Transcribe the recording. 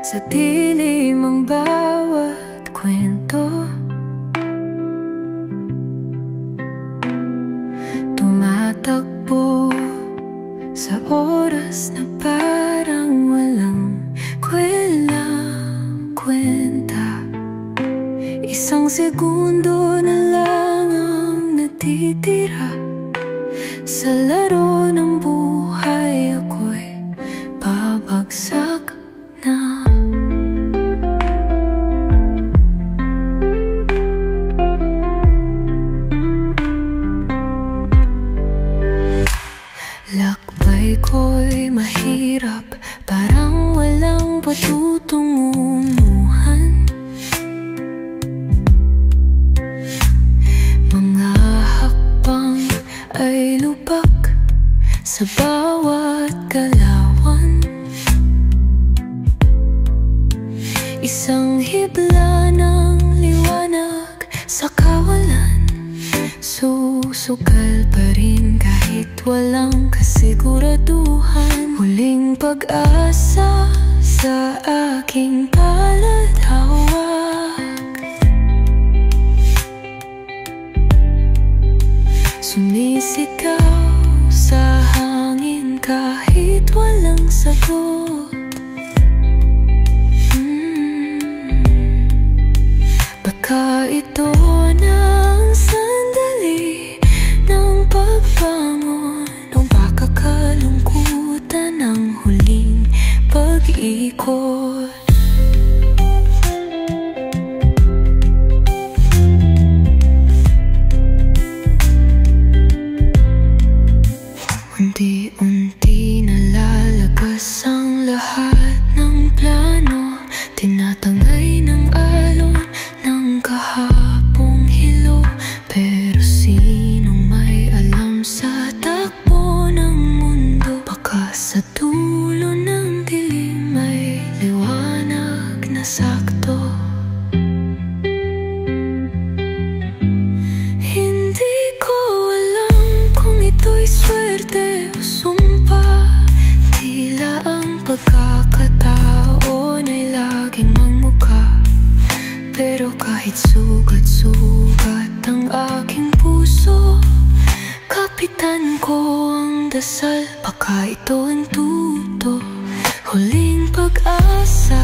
sa dilim ang bawat kwento. Tumatakbo sa oras na parang walang kwenta. Isang segundo na lang ang natitira sa laro ng buhay. Ako'y babagsak na. Lakbay ko'y mahirap, parang walang patutunguhan. Mga hakbang ay lubak sa bawat galawan. Isang hibla ng liwanag sa kawalan, susugal pa rin kahit walang kasiguraduhan. Huling pag-asa sa aking palad hawak, sumisigaw sa hangin kahit walang sagot. Baka ito na ang sandali ng pagbangon, o baka kalungkutan ng huling pag-ikot. Unti-unti nalalagas ang lahat ng plano, tinatangay ng alon ng kahapong hilo. Pero sinong may alam sa takbo ng mundo? Baka sa dulo ng dilim may liwanag na sakto. Hindi ko alam kung ito'y swerte o sumpa. Tila ang pagkakataon ay laging mangmukha. Pero kahit sugat-sugat ang aking puso, kapitan ko ang dasal, baka ito ang tuto. Huling pag-asa